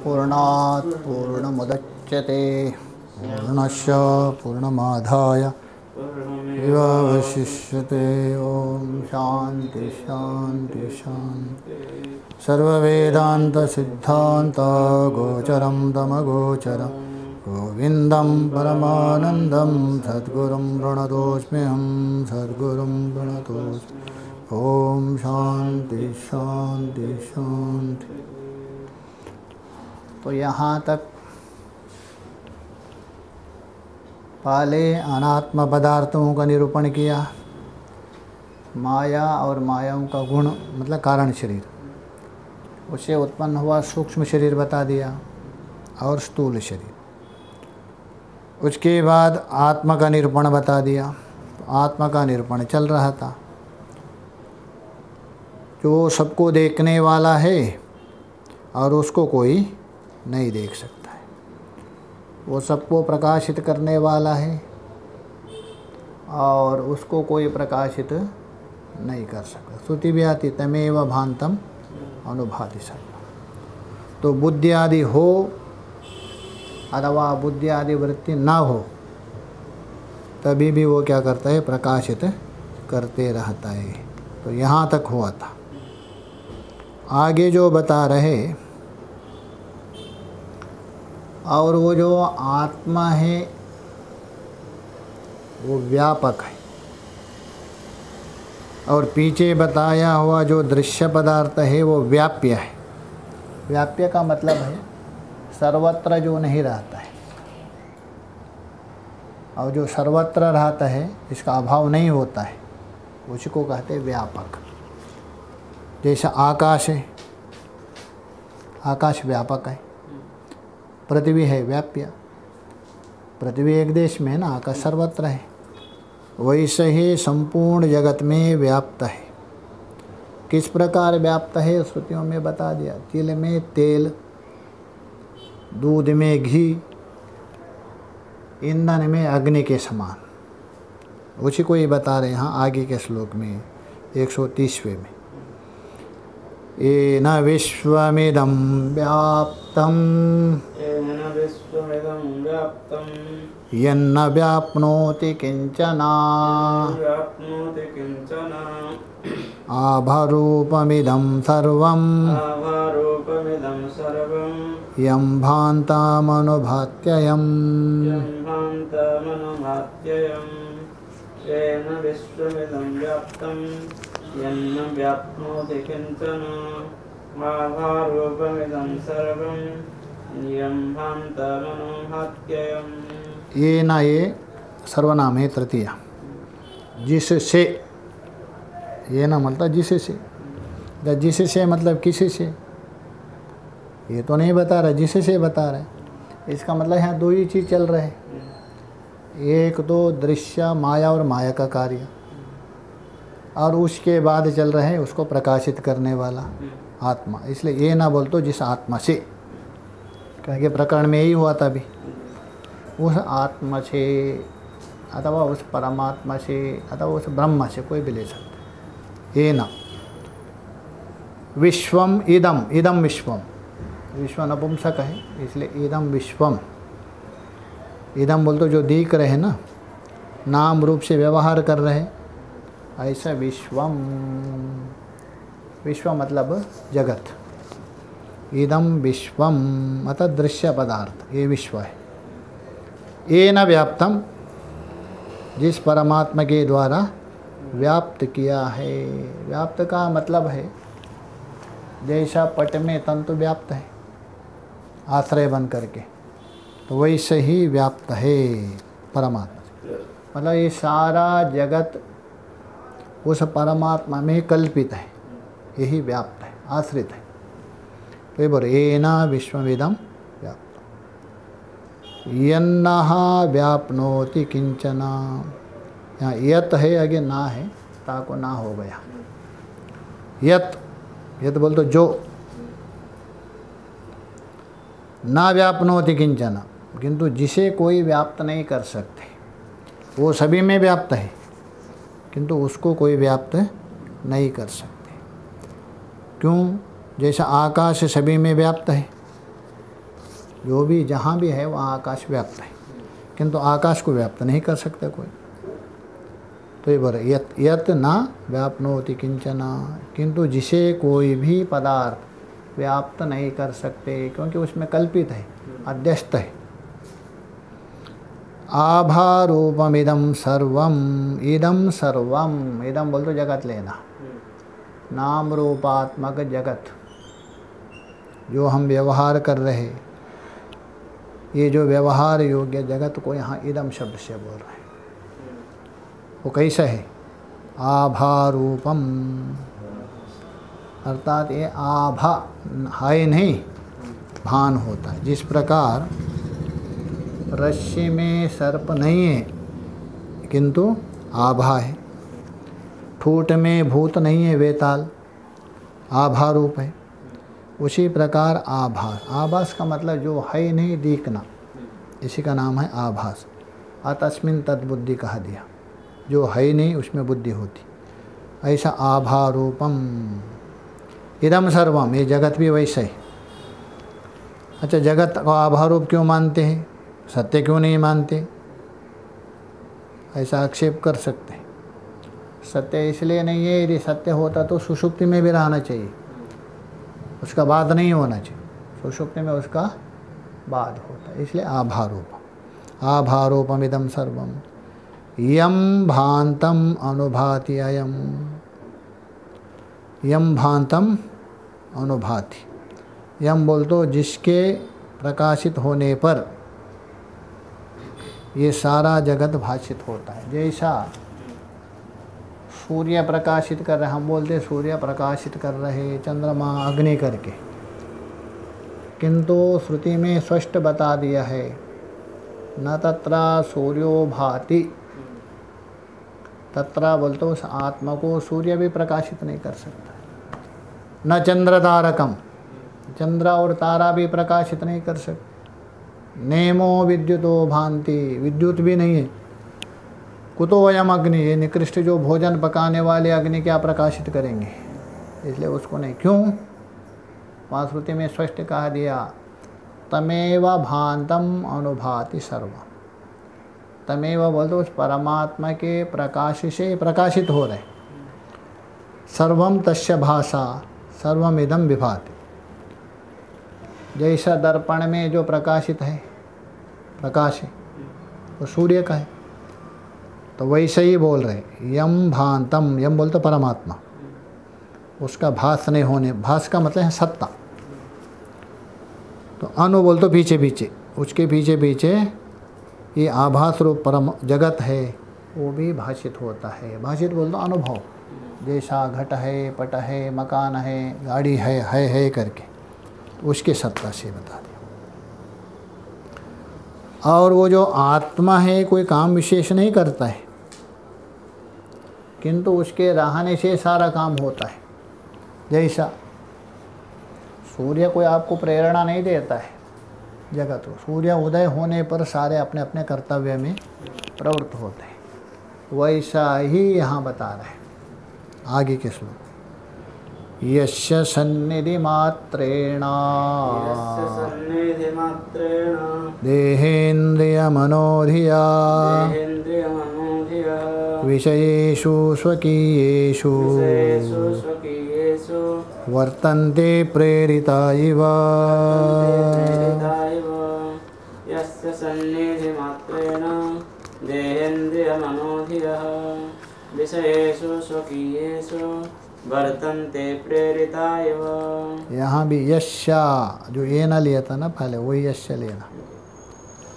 पूर्णात् पूर्णमुदच्यते पूर्णस्य पूर्णमादाय पूर्णमेवावशिष्यते। ॐ शान्ति शान्ति शान्ति। सर्ववेदान्तसिद्धान्त गोचरं तमगोचरं गोविन्दं परमानन्दं सद्गुरुं प्रणतोऽस्म्यहं सद्गुरुं प्रणतोऽस्मि। ओम शांति शांति शांति। तो यहाँ तक पहले अनात्म पदार्थों का निरूपण किया, माया और मायाओं का गुण मतलब कारण शरीर, उससे उत्पन्न हुआ सूक्ष्म शरीर बता दिया और स्थूल शरीर। उसके बाद आत्मा का निरूपण बता दिया। तो आत्मा का निरूपण चल रहा था, जो सबको देखने वाला है और उसको कोई नहीं देख सकता है, वो सबको प्रकाशित करने वाला है और उसको कोई प्रकाशित नहीं कर सकता। श्रुति भी आती तमेव भांतम अनुभाति सर्वम। तो बुद्धि आदि हो अथवा बुद्धि आदि वृत्ति ना हो तभी भी वो क्या करता है, प्रकाशित करते रहता है। तो यहाँ तक हुआ था। आगे जो बता रहे, और वो जो आत्मा है वो व्यापक है, और पीछे बताया हुआ जो दृश्य पदार्थ है वो व्याप्य है। व्याप्य का मतलब है सर्वत्र जो नहीं रहता है, और जो सर्वत्र रहता है इसका अभाव नहीं होता है, उसको कहते हैं व्यापक। जैसा आकाश है, आकाश व्यापक है। पृथ्वी है व्याप्य, पृथ्वी एक देश में है ना, आकाश सर्वत्र है। वैसे ही संपूर्ण जगत में व्याप्त है। किस प्रकार व्याप्त है श्रुतियों में बता दिया। तिल में तेल, दूध में घी, ईंधन में अग्नि के समान। उसी को ही बता रहे यहाँ आगे के श्लोक में 130वें में। येन विश्वमिदं व्याप्तं यन्न व्याप्नोति किंचन आभारूपमिदं सर्वं यं भान्तामनुभात्ययम्। येन विश्वमिदं व्याप्तं यन्न व्याप्नोति किंचन आभारूपमिदं सर्वं यं भान्तमनुभात्ययम्। ये ना ये सर्वनाम है तृतीय। जिससे, ये ना मतलब जिससे, जिससे मतलब किसी से, ये तो नहीं बता रहा, जिससे बता रहा है। इसका मतलब यहाँ दो ही चीज़ चल रहे हैं। एक तो दृश्य माया और माया का कार्य, और उसके बाद चल रहे हैं उसको प्रकाशित करने वाला आत्मा। इसलिए ये ना बोल तो जिस आत्मा से, क्योंकि प्रकरण में यही हुआ था अभी, उस आत्मा से अथवा उस परमात्मा से अथवा उस ब्रह्म से, कोई भी ले सकते। ये ना विश्वम इदम, इदम विश्वम, विश्व नपुंसक है इसलिए इदम विश्वम। इदम बोल तो जो दिख रहे हैं ना, नाम रूप से व्यवहार कर रहे हैं, ऐसा विश्वम। विश्व मतलब जगत। इदम विश्वम मतलब दृश्य पदार्थ, ये विश्व है। ये न व्याप्तम, जिस परमात्मा के द्वारा व्याप्त किया है। व्याप्त का मतलब है जैसा पट में तंतु व्याप्त है आश्रय बन करके, तो वैसे ही व्याप्त है परमात्मा। मतलब ये सारा जगत उस परमात्मा में कल्पित है, यही व्याप्त है, आश्रित है। तो ये बोले येना विश्वमिदं व्याप्तं यन्नः व्याप्नोति किंचन। यहाँ यत है, आगे ना है, ताको ना हो गया। यत, यत बोल तो जो, ना व्याप्नोति किंचन, किंतु जिसे कोई व्याप्त नहीं कर सकते। वो सभी में व्याप्त है किंतु उसको कोई व्याप्त नहीं कर सकते। क्यों? जैसा आकाश सभी में व्याप्त है, जो भी जहाँ भी है वहाँ आकाश व्याप्त है, किंतु आकाश को व्याप्त नहीं कर सकता कोई। तो ये बोल यत यत न व्याप्नोति किंचन, किंतु जिसे कोई भी पदार्थ व्याप्त नहीं कर सकते, क्योंकि उसमें कल्पित है, अध्यस्त है। आभारूपमिदं सर्वम, इदं सर्वम, इदं बोल तो जगत लेना, नाम रूपात्मक जगत जो हम व्यवहार कर रहे, ये जो व्यवहार योग्य जगत को यहाँ इदम शब्द से बोल रहे हैं। वो कैसा है? आभारूपम, अर्थात ये आभा है नहीं, भान होता है। जिस प्रकार रस्सी में सर्प नहीं है किंतु आभा है, ठूठ में भूत नहीं है वेताल, आभा रूप है। उसी प्रकार आभास, आभास का मतलब जो है नहीं दिखना, इसी का नाम है आभास। अतस्मिन तद्बुद्धि कहा दिया, जो है नहीं उसमें बुद्धि होती। ऐसा आभा रूपम इदम सर्वम, ये जगत भी वैसा है। अच्छा, जगत को आभा रूप क्यों मानते हैं, सत्य क्यों नहीं मानते? ऐसा आक्षेप कर सकते हैं। सत्य इसलिए नहीं है, यदि सत्य होता तो सुषुप्ति में भी रहना चाहिए, उसका बाद नहीं होना चाहिए। सुषुप्ति में उसका बाद होता है, इसलिए आभारूप। आभारूपमिदं सर्वम यम भांतम अनुभाति अयम, यम भांतम अनुभाति, यम बोल तो जिसके प्रकाशित होने पर ये सारा जगत भाषित होता है। जैसा सूर्य प्रकाशित कर रहे, हम बोलते सूर्य प्रकाशित कर रहे, चंद्रमा अग्नि करके, किंतु श्रुति में स्पष्ट बता दिया है न तत्रा सूर्यो भाति, तत्रा बोलते उस आत्मा को सूर्य भी प्रकाशित नहीं कर सकता। न चंद्र तारकम, चंद्र और तारा भी प्रकाशित नहीं कर सकते। नेमो विद्युतो भांति, विद्युत भी नहीं है। कुतो वयम अग्नि, ये निकृष्ट जो भोजन पकाने वाले अग्नि क्या प्रकाशित करेंगे, इसलिए उसको नहीं। क्यों? वहाँ श्रुति में स्पष्ट कहा दिया तमेव भांतम अनुभाति सर्वम, तमेव बोलते उस परमात्मा के प्रकाश से प्रकाशित हो रहे। सर्वम तस्य भाषा सर्वम इदम विभाति, जैसा दर्पण में जो प्रकाशित है, प्रकाश है, वो सूर्य का है, तो वैसे ही बोल रहे यम भांतम, यम बोलते परमात्मा, उसका भास नहीं होने, भास का मतलब है सत्ता। तो अनु बोल तो पीछे पीछे, उसके पीछे पीछे ये आभास रूप परम जगत है, वो भी भाषित होता है। भाषित बोल तो अनुभव, जैसा घट है, पट है, मकान है, गाड़ी है करके, उसके सत्ता से बता दिया। और वो जो आत्मा है कोई काम विशेष नहीं करता है, किंतु उसके रहने से सारा काम होता है। जैसा सूर्य कोई आपको प्रेरणा नहीं देता है जगत को, सूर्य उदय होने पर सारे अपने अपने कर्तव्य में प्रवृत्त होते हैं, वैसा ही यहाँ बता रहे हैं आगे के श्लोक। यस्य सन्निधि मात्रेण देहेन्द्रिय मनोधिया विषयेषु स्वकीयेषु वर्तन्ते प्रेरिता इव। यस्य सन्निधि मात्रेण देहेन्द्रिय मनोधिया विषयेषु स्वकीयेषु वर्तन्ते प्रेरिता इव। यहाँ भी यश्या, जो ये ना लिया था ना पहले, वही यश्य लेना,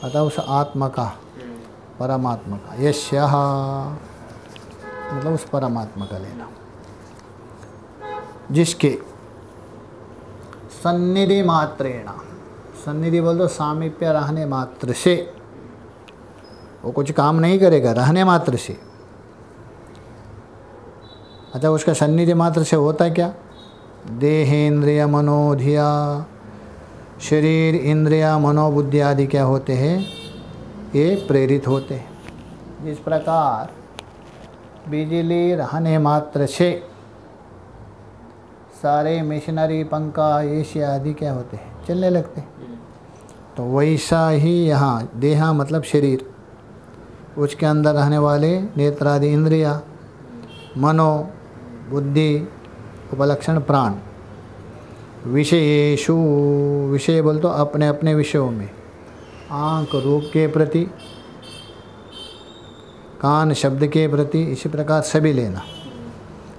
अतः उस आत्मा का, परमात्मा का। यश्या मतलब उस परमात्मा का लेना, जिसके सन्निधि मात्रेण, सन्निधि बोल दो सामीप्य रहने मात्र से, वो कुछ काम नहीं करेगा, रहने मात्र से। अच्छा, उसका सन्निधि मात्र से होता क्या? देहेन्द्रिय मनोधिया, शरीर इंद्रिया मनोबुद्धि आदि क्या होते हैं, ये प्रेरित होते हैं। जिस प्रकार बिजली रहने मात्र से सारे मशीनरी, पंखा, एसी आदि क्या होते हैं, चलने लगते हैं। तो वैसा ही यहाँ देहा मतलब शरीर, उसके अंदर रहने वाले नेत्रादि इंद्रिया, मनो, बुद्धि, उपलक्षण प्राण, विषयेषु, विषय बोल तो अपने अपने विषयों में, आँख रूप के प्रति, कान शब्द के प्रति, इसी प्रकार सभी लेना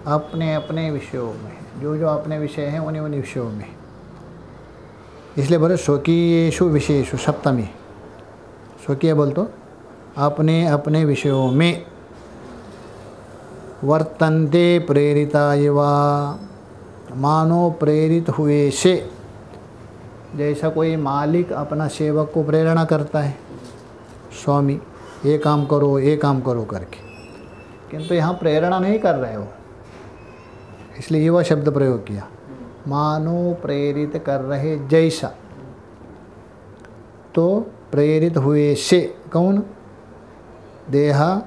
अपने अपने विषयों में, जो जो अपने विषय हैं उन्हीं उन्हीं विषयों में। इसलिए बोले स्वकीयेषु विषयेषु, सप्तमी। स्वकीय बोल तो अपने अपने विषयों में, वर्तन्ते प्रेरिता युवा, मानो प्रेरित हुए से, जैसा कोई मालिक अपना सेवक को प्रेरणा करता है, स्वामी ये काम करो करके, किंतु यहाँ प्रेरणा नहीं कर रहे हो, इसलिए युवा शब्द प्रयोग किया। मानो प्रेरित कर रहे जैसा, तो प्रेरित हुए से कौन, देहा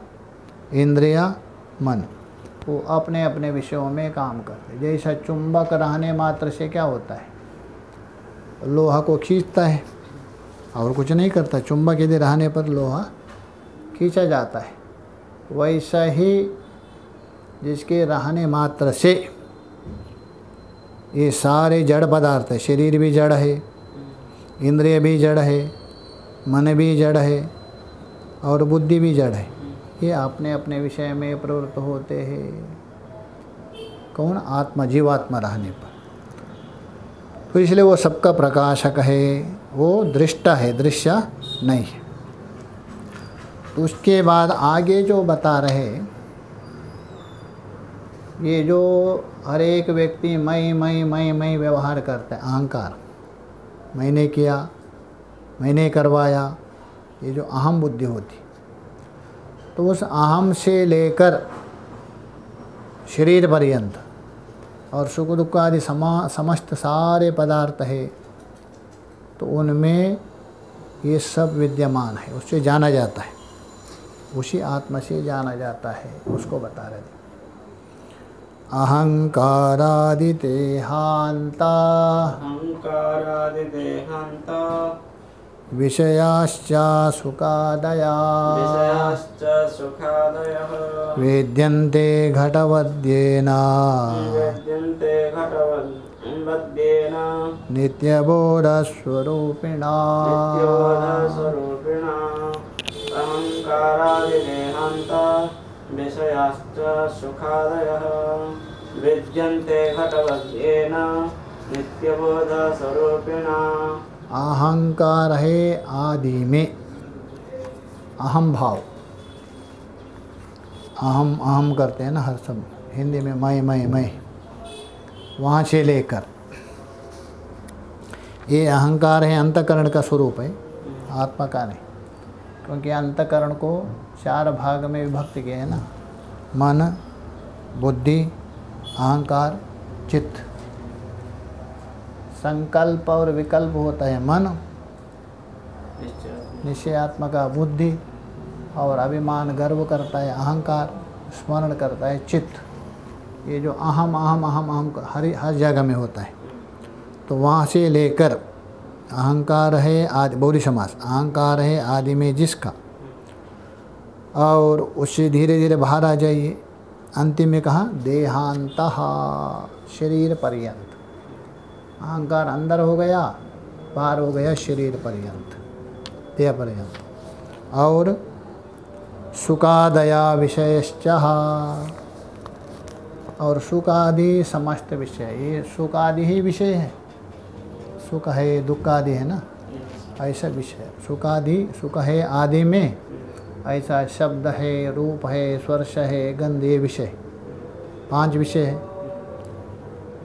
इंद्रिया मन, वो अपने अपने विषयों में काम करते। जैसा चुंबक रहने मात्र से क्या होता है, लोहा को खींचता है और कुछ नहीं करता, चुंबक यदि रहने पर लोहा खींचा जाता है। वैसा ही जिसके रहने मात्र से ये सारे जड़ पदार्थ है, शरीर भी जड़ है, इंद्रिय भी जड़ है, मन भी जड़ है और बुद्धि भी जड़ है, ये अपने अपने विषय में प्रवृत्त होते हैं। कौन, आत्मा, जीवात्मा रहने पर। तो इसलिए वो सबका प्रकाशक है, वो दृष्टा है, दृश्य नहीं है। तो उसके बाद आगे जो बता रहे, ये जो हर एक व्यक्ति मैं व्यवहार करता है, अहंकार, मैंने किया, मैंने करवाया, ये जो अहम बुद्धि होती, तो उस अहम से लेकर शरीर पर्यंत और सुख दुख आदि समस्त सारे पदार्थ है, तो उनमें ये सब विद्यमान है, उससे जाना जाता है, उसी आत्मा से जाना जाता है। उसको बता रहे थे, अहंकारादिदेहान्ता विषयाश्च सुखादयः वेद्यन्ते घटवद्येन नित्यबोधस्वरूपिणा। अहंकारादिदेहान्ता विषयाश्च सुखादयः विद्यन्ते घटवद्येन नित्यबोधस्वरूपिणा। अहंकार है आदि में, अहम भाव, अहम करते हैं ना हर सब, हिंदी में मैं, वहाँ से लेकर ये अहंकार है, अंतःकरण का स्वरूप है, आत्मा का नहीं। क्योंकि अंतःकरण को 4 भाग में विभक्त किए हैं ना, मन, बुद्धि, अहंकार, चित्त। संकल्प और विकल्प होता है मन, निश्चयात्मका बुद्धि, और अभिमान गर्व करता है अहंकार, स्मरण करता है चित्त। ये जो अहम हर जगह में होता है। तो वहाँ से लेकर अहंकार है आदि, बहुरी समास, अहंकार है आदि में जिसका, और उससे धीरे धीरे बाहर आ जाइए। अंतिम में कहा देहांतः, शरीर पर्यंत। अहंकार अंदर हो गया, बाहर हो गया शरीर पर्यंत, देह पर्यंत। और सुखादया विषयश्च, और सुखादि समस्त विषय, ये सुखादि ही विषय है। सुख है, दुख आदि है ना, ऐसा विषय। सुखादि, सुख है आदि में, ऐसा शब्द है, रूप है, स्पर्श है, गंध, ये विषय 5 विषय है।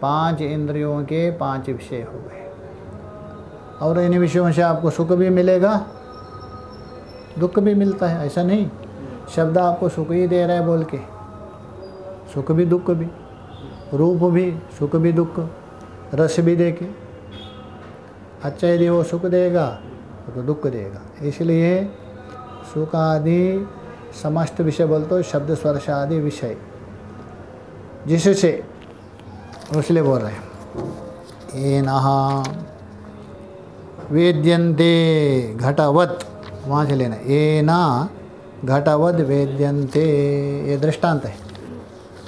5 इंद्रियों के 5 विषय हो गए। और इन विषयों से आपको सुख भी मिलेगा, दुख भी मिलता है, ऐसा नहीं शब्द आपको सुख ही दे रहा है बोल के, सुख भी दुख भी, रूप भी सुख भी दुख, रस भी दे के। अच्छा यदि वो सुख देगा तो दुख देगा। इसलिए सुख आदि समस्त विषय बोलते शब्द स्पर्श आदि विषय, जिससे इसलिए बोल रहे हैं एनः वेद्यन्ते घटवत्, वहाँ से लेना एना घटवद वेद्यन्ते, ये दृष्टांत है।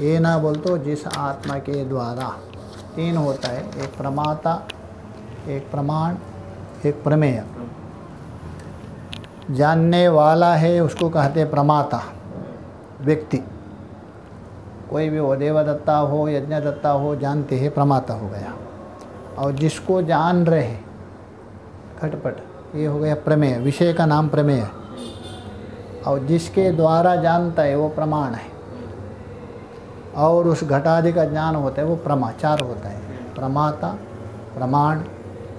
एना बोल तो जिस आत्मा के द्वारा, तीन होता है, एक प्रमाता, एक प्रमाण, एक प्रमेय। जानने वाला है उसको कहते हैं प्रमाता, व्यक्ति। कोई भी हो, देवदत्ता हो, यज्ञदत्ता हो, जानते हैं, प्रमाता हो गया। और जिसको जान रहे घटपट, ये हो गया प्रमेय, विषय का नाम प्रमेय है। और जिसके द्वारा जानता है वो प्रमाण है। और उस घटादि का ज्ञान होता है वो प्रमा, चार होता है, प्रमाता, प्रमाण,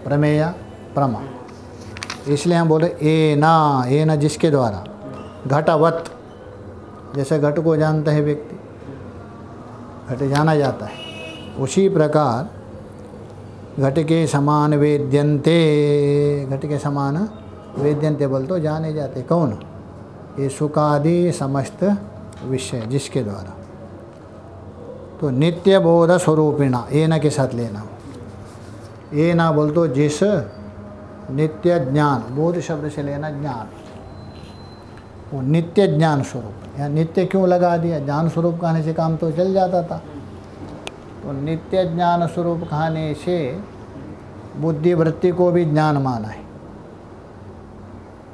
प्रमेय, प्रमा। इसलिए हम बोले एना जिसके द्वारा, घटवत, जैसे घट को जानता है व्यक्ति, घट जाना जाता है, उसी प्रकार घट के समान वेद्यन्ते, घट के समान वेद्यन्ते बोल तो जाने जाते। कौन? ये सुखादि समस्त विषय जिसके द्वारा। तो नित्य बोध स्वरूपिणा, एना के साथ लेना। एना बोल तो जिस नित्य ज्ञान, बोध शब्द से लेना ज्ञान, वो नित्य ज्ञान स्वरूप। यहाँ नित्य क्यों लगा दिया? ज्ञान स्वरूप कहने से काम तो चल जाता था। तो नित्य ज्ञान स्वरूप कहने से बुद्धि वृत्ति को भी ज्ञान माना है।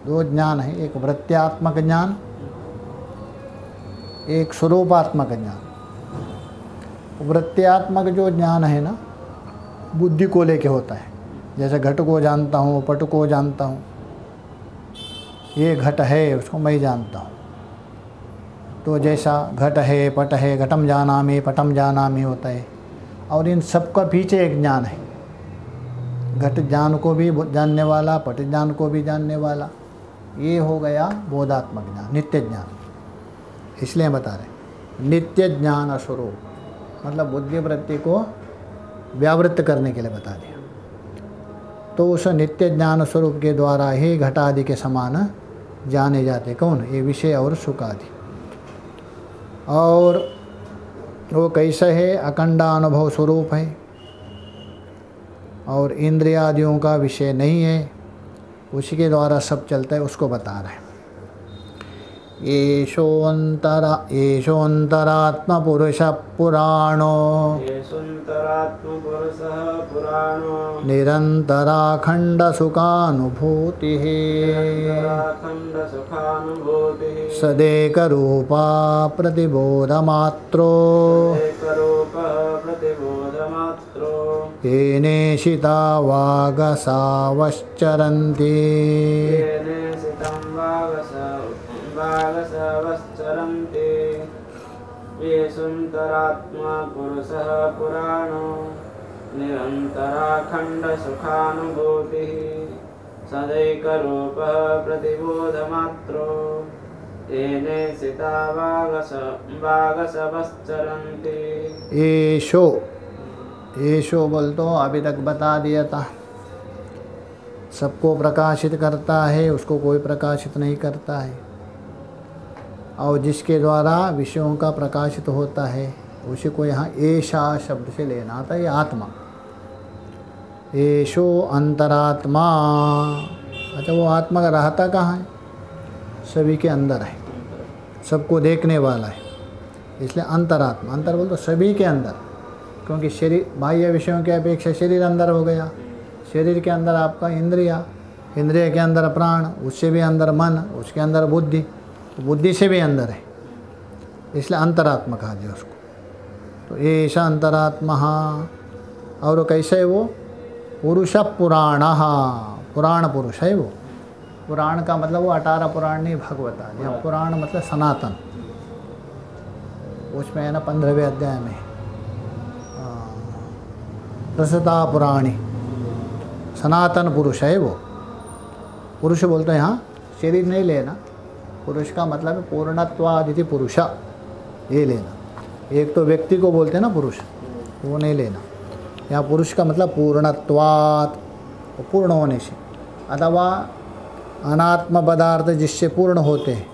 दो ज्ञान है, एक वृत्त्यात्मक ज्ञान, एक स्वरूपात्मक ज्ञान। वृत्त्यात्मक जो ज्ञान है ना, बुद्धि को लेके होता है। जैसे घट को जानता हूँ, पट को जानता हूँ, ये घट है उसको मैं जानता हूँ। तो जैसा घट है, पट है, घटम जानामि, पटम जानामि होता है। और इन सबका पीछे एक ज्ञान है, घट ज्ञान को भी जानने वाला, पट ज्ञान को भी जानने वाला। ये हो गया बोधात्मक ज्ञान, नित्य ज्ञान। इसलिए बता रहे नित्य ज्ञान स्वरूप, मतलब बुद्धि वृत्ति को व्यावृत्त करने के लिए बता दिया। तो उस नित्य ज्ञान स्वरूप के द्वारा ही घटादि के समान जाने जाते। कौन? ये विषय और सुख आदि। और वो कैसा है? अखंडानुभव स्वरूप है और इंद्रियादियों का विषय नहीं है, उसी के द्वारा सब चलता है, उसको बता रहे हैं। एषोऽन्तरात्म पुरुषः पुराणो निरन्तराखण्ड सुखानुभूतिः सदेकरूपा प्रतिबोधमात्रो येनेशिता वागसावश्चरन्ति भागसवश्चरन्ति येषुन्तरात्मा पुरुषः पुराणो निरन्तराखण्डसुखानुभूतिः सदैकरूपः प्रतिबोधमात्रो येने सिता वागसवश्चरन्ति। येषो बोल तो अभी तक बता दिया था, सबको प्रकाशित करता है, उसको कोई प्रकाशित नहीं करता है। और जिसके द्वारा विषयों का प्रकाशित होता है उसी को यहाँ ऐशा शब्द से लेना आता है। ये आत्मा, ऐशो अंतरात्मा। अच्छा, वो आत्मा का रहता कहाँ है? सभी के अंदर है, सबको देखने वाला है, इसलिए अंतरात्मा। अंतर बोल तो सभी के अंदर, क्योंकि शरीर बाह्य विषयों की अपेक्षा शरीर अंदर हो गया। शरीर के अंदर आपका इंद्रिया, इंद्रिय के अंदर प्राण, उससे भी अंदर मन, उसके अंदर बुद्धि, तो बुद्धि से भी अंदर है, इसलिए अंतरात्मा कहा दिया उसको। तो ऐसा अंतरात्मा। और वो कैसे है? वो पुरुष पुराण, पुराण पुरुष है वो। पुराण का मतलब वो 18 पुराण नहीं, भगवता। यहाँ पुराण मतलब सनातन, उसमें है ना 15वें अध्याय में प्रसता पुराणी, सनातन पुरुष है वो। पुरुष बोलते हैं यहाँ शरीर नहीं लेना, पुरुष का मतलब है पूर्णत्वादिति पुरुष, ये लेना। एक तो व्यक्ति को बोलते हैं ना पुरुष, वो नहीं लेना। यहाँ पुरुष का मतलब पूर्णत्वात्, पूर्ण होने से, अथवा अनात्म पदार्थ जिससे पूर्ण होते हैं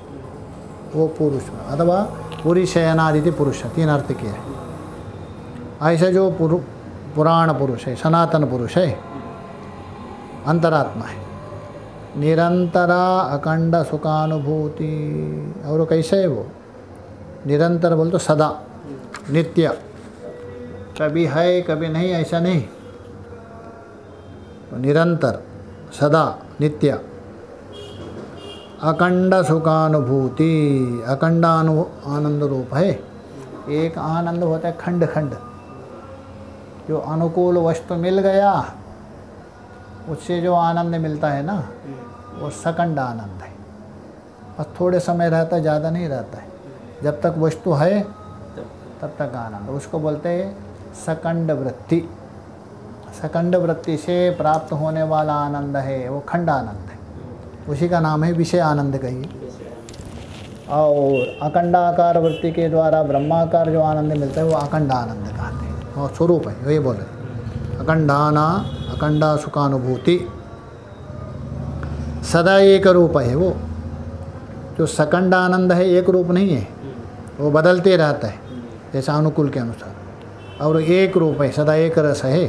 वो पुरुष, अथवा पुरी शयनादिति पुरुष, तीन अर्थ किया है। ऐसा जो पुराण पुरुष है, सनातन पुरुष है, अंतरात्मा है, निरंतरा अखंड सुखानुभूति। और कैसे है वो? निरंतर बोल तो सदा, नित्य, कभी है कभी नहीं, ऐसा नहीं, तो निरंतर, सदा, नित्य, अखंड सुखानुभूति। अखंड आनंद रूप है। एक आनंद होता है खंड खंड, जो अनुकूल वस्तु मिल गया उससे जो आनंद मिलता है ना, वो सकंड आनंद है। बस थोड़े समय रहता है, ज़्यादा नहीं रहता है। जब तक वस्तु है तब तक आनंद, उसको बोलते हैं सकंड वृत्ति। सकंड वृत्ति से प्राप्त होने वाला आनंद है वो खंड आनंद है, उसी का नाम है विषय आनंद कहिए। और अखंडाकार वृत्ति के द्वारा ब्रह्माकार जो आनंद मिलता है वो अखंड आनंद कहते हैं, और स्वरूप है, वही बोल रहे अखंडाना अखंडा सुखानुभूति। सदा एक रूप है वो। जो सकंड आनंद है एक रूप नहीं है, वो बदलते रहता है जैसा अनुकूल के अनुसार। और एक रूप है, सदा एक रस है,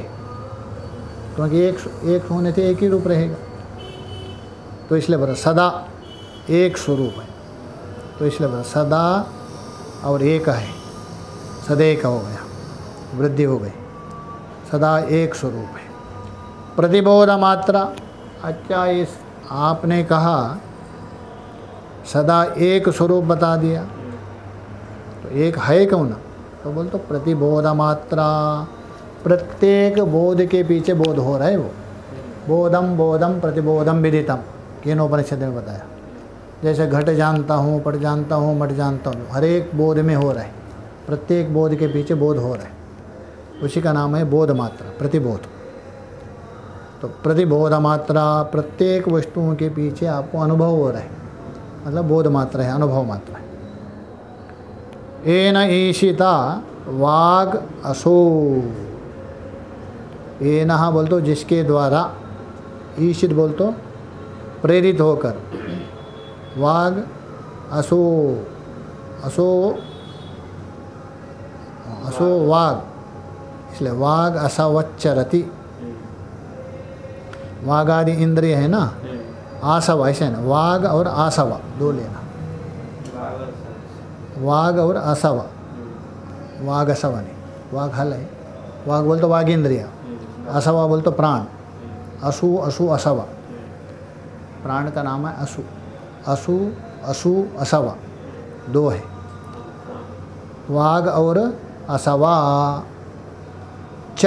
क्योंकि एक होने से एक ही रूप रहेगा, तो इसलिए बोला सदा एक स्वरूप है, तो इसलिए बोला सदा और एक है, सदैक हो गया, वृद्धि हो गई, सदा एक स्वरूप है। प्रतिबोध मात्रा। अच्छा, इस आपने कहा सदा एक स्वरूप बता दिया, तो एक है क्यों ना? तो बोल तो प्रतिबोध मात्रा, प्रत्येक बोध के पीछे बोध हो रहा है वो। बोधम बोधम प्रतिबोधम विदितम, केनोपनिषद में बताया। जैसे घट जानता हूँ, पट जानता हूँ, मट जानता हूँ, हर एक बोध में हो रहा है, प्रत्येक बोध के पीछे बोध हो रहा है, उसी का नाम है बोध मात्रा, प्रतिबोध। तो प्रतिबोध मात्रा, प्रत्येक वस्तुओं के पीछे आपको अनुभव हो रहा है, मतलब बोध मात्रा है, अनुभव मात्रा है। एन ईशिता वाग असो। एनहा बोल तो जिसके द्वारा, ईशित बोल तो प्रेरित होकर, वाग असो, असो असो वाग, इसलिए वाग असवच्चरति। वाग आदि इंद्रिय है ना, आसव ऐसे है ना, वाग और आसव दो लेना, वाग और असव, वाग असव नहीं, वाग हल है, वाग बोल तो वाग इंद्रिय, असवा बोल तो प्राण, असु असु असव, प्राण का नाम है असु, असु असु असव दो है, वाग और असवा च,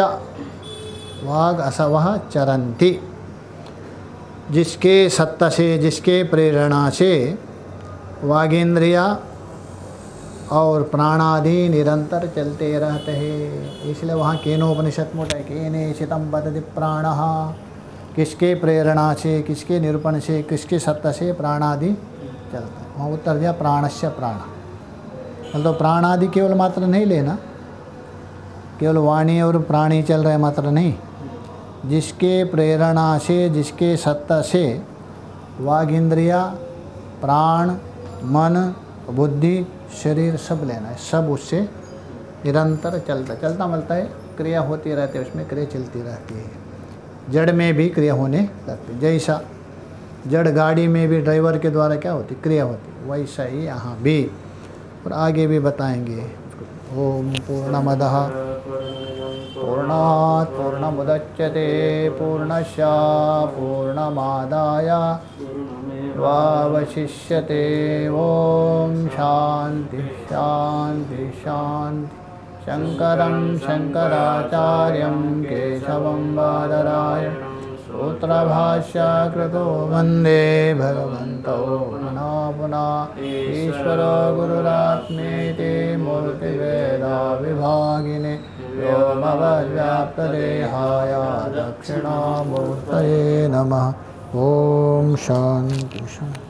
वाग असवः चरन्ति। जिसके सत्ता से, जिसके प्रेरणा से वागेंद्रिया और प्राणादि निरंतर चलते रहते हैं, इसलिए वहाँ केनोपनिषद मोटा है, केने शितम पतति प्राणः। किसके प्रेरणा से, किसके निरूपण से, किसके सत्ता से प्राणादि चलता है, वहाँ उत्तर दिया प्राणस्य प्राण। मतलब प्राणादि केवल मात्र नहीं लेना, केवल वाणी और प्राणी चल रहे मात्र नहीं, जिसके प्रेरणा से, जिसके सत्ता से वाग इंद्रिया, प्राण, मन, बुद्धि, शरीर सब लेना है, सब उससे निरंतर चलता मिलता है, क्रिया होती रहती है, उसमें क्रिया चलती रहती है। जड़ में भी क्रिया होने लगती है, जैसा जड़ गाड़ी में भी ड्राइवर के द्वारा क्या होती, क्रिया होती, वैसा ही यहाँ भी, और आगे भी बताएंगे। ओम पूर्णमदः पूर्णात् पूर्णमुदच्यते पूर्णस्य पूर्णमादाय वावशिष्यते। ओम शांति शांति शांति। शंकरं शंकराचार्यं केशवं बादरायणं सूत्रभाष्यकृतो वन्दे भगवन्तौ पुनः पुनः। ईश्वरो गुरुरात्मेति मूर्तिभेदाविभागिने व्योमवद्व्याप्तदेहाय दक्षिणामूर्तये नमः। ओम शांति शांति।